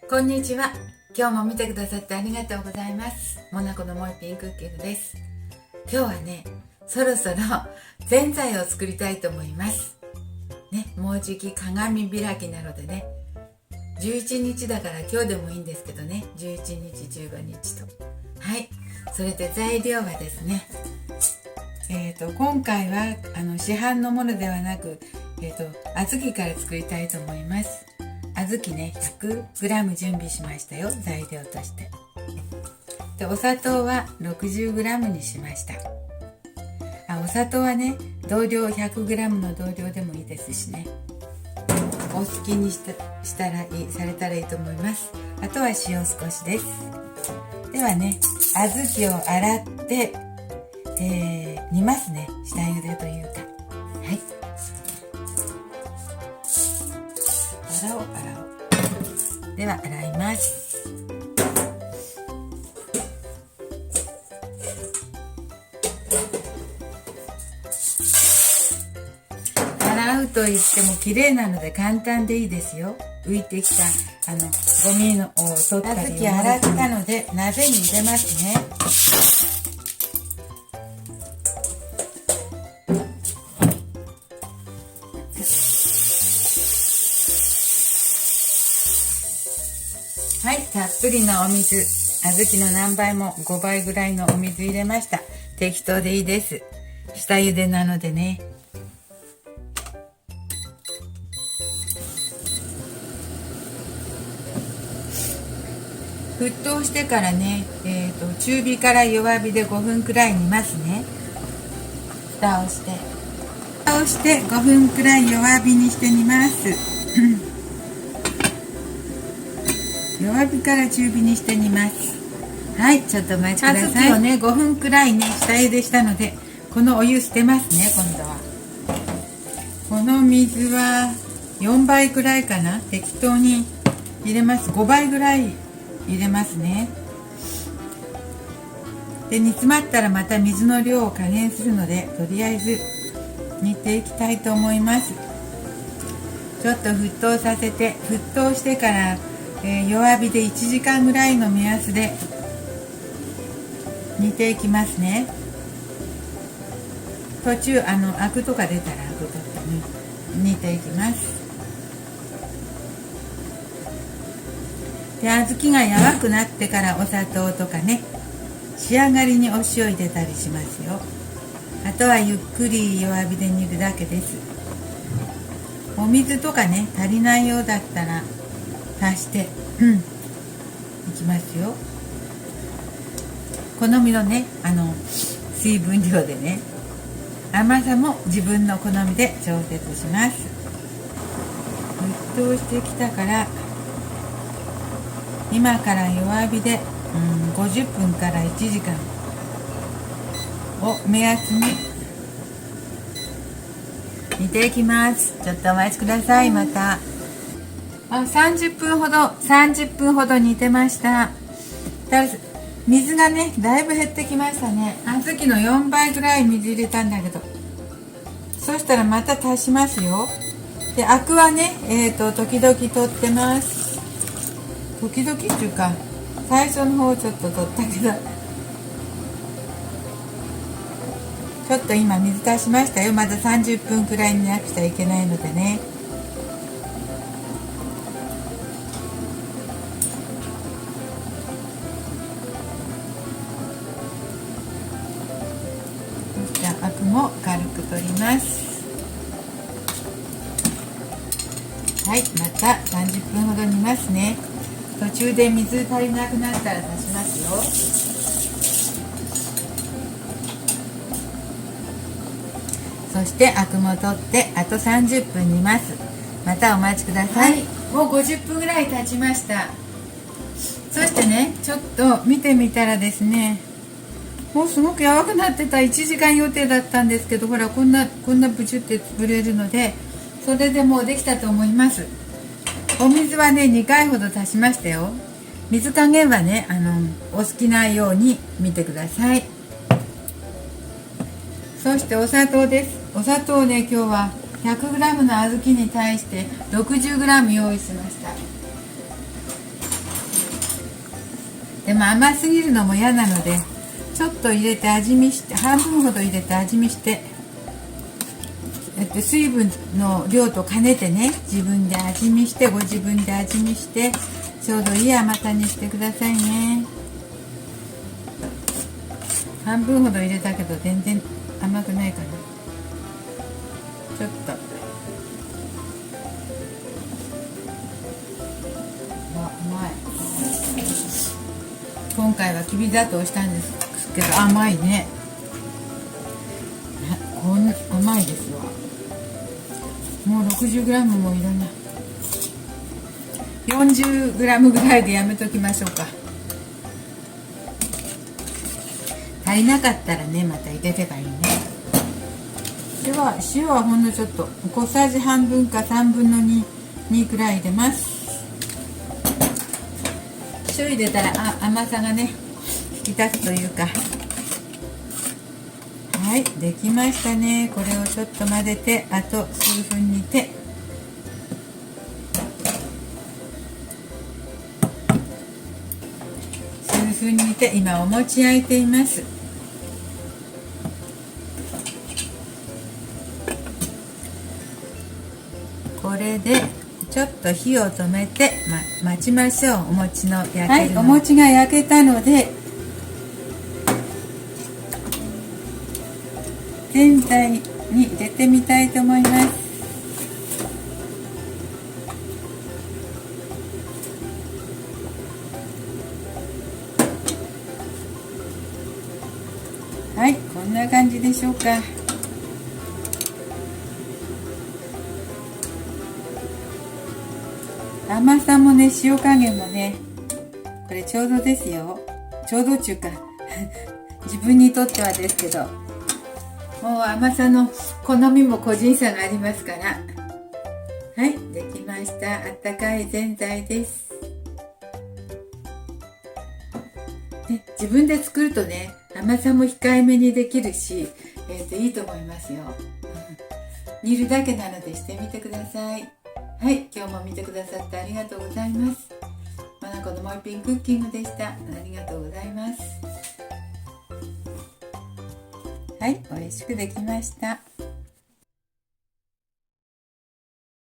こんにちは。今日も見てくださってありがとうございます。モナコのもえぴんクッキングです。今日はね、そろそろぜんざいを作りたいと思いますね。もうじき鏡開きなのでね、11日だから今日でもいいんですけどね、11日15日と。はい、それで材料はですね、今回は市販のものではなく、小豆から作りたいと思います。小豆ね 100g 準備しましたよ、材料として。でお砂糖は 60g にしました。お砂糖はね同量 100g の同量でもいいですしね、お好きにされたらいいと思います。あとは塩少しです。ではね、小豆を洗って、煮ますね。下茹でというか、はい、洗おう。では洗います。洗うと言っても綺麗なので簡単でいいですよ。浮いてきたゴミを取ったり。小豆洗ったので鍋に入れますね。はい、たっぷりのお水、小豆の何倍も5倍ぐらいのお水入れました。適当でいいです。下茹でなのでね。沸騰してからね、中火から弱火で5分くらい煮ますね。蓋をして5分くらい弱火にして煮ます弱火から中火にして煮ます。はい、ちょっとお待ちください。小豆をね5分くらいね下茹でしたので、このお湯捨てますね。今度はこの水は4倍くらいかな、適当に入れます。5倍ぐらい入れますね。で煮詰まったらまた水の量を加減するので、とりあえず煮ていきたいと思います。ちょっと沸騰させて、沸騰してから弱火で1時間ぐらいの目安で煮ていきますね。途中アクとか出たらアク取って煮ていきます。で小豆がやわくなってからお砂糖とかね、仕上がりにお塩入れたりしますよ。あとはゆっくり弱火で煮るだけです。お水とかね足りないようだったら足していきますよ。好みのね水分量でね、甘さも自分の好みで調節します。沸騰してきたから今から弱火で50分から1時間を目安に煮ていきます。ちょっとお待ちください。また30分ほど煮てました。水がねだいぶ減ってきましたね。小豆の4倍ぐらい水入れたんだけど、そしたらまた足しますよ。でアクはね時々取ってます。時々っていうか最初の方ちょっと取ったけど、ちょっと今水足しましたよ。まだ30分くらい煮なくちゃいけないのでね。そしてアクも軽く取ります。はい、また30分ほど煮ますね。途中で水足りなくなったら足しますよ。そしてアクも取ってあと30分煮ます。またお待ちください。はい、もう50分ぐらい経ちました。そしてねちょっと見てみたらですね、もうすごくやわくなってた。1時間予定だったんですけど、ほらこんなブチュって潰れるので、それでもうできたと思います。お水はね2回ほど足しましたよ。水加減はねお好きなように見てください。そしてお砂糖です。お砂糖ね今日は 100g の小豆に対して 60g 用意しました。でも甘すぎるのも嫌なので、ちょっと入れて味見して、半分ほど入れて味見して、水分の量と兼ねてね、自分で味見して、ご自分で味見してちょうどいい甘さにしてくださいね。半分ほど入れたけど全然甘くないかな。ちょっと甘い。今回はきび砂糖したんですけど甘いね。甘いですわ。もう 60g もいらない。40g ぐらいでやめときましょうか。足りなかったらね、また入れればいいね。では塩はほんのちょっと、小さじ半分か3分の2くらい入れます。塩入れたら甘さがね引き立つというか。はい、できましたね。これをちょっと混ぜて、あと数分煮て、今お餅焼いています。これでちょっと火を止めて、待ちましょう。お餅の焼けるの。はい、お餅が焼けたので全体に入れてみたいと思います。はい、こんな感じでしょうか。甘さもね、塩加減もね、これちょうどですよ。ちょうど中か自分にとってはですけど、もう甘さの好みも個人差がありますから。はい、できました。あったかいぜんざいです。で、自分で作るとね、甘さも控えめにできるし、いいと思いますよ。煮るだけなのでしてみてください。はい、今日も見てくださってありがとうございます。まなこのもう一品クッキングでした。ありがとうございます。はい、美味しくできました。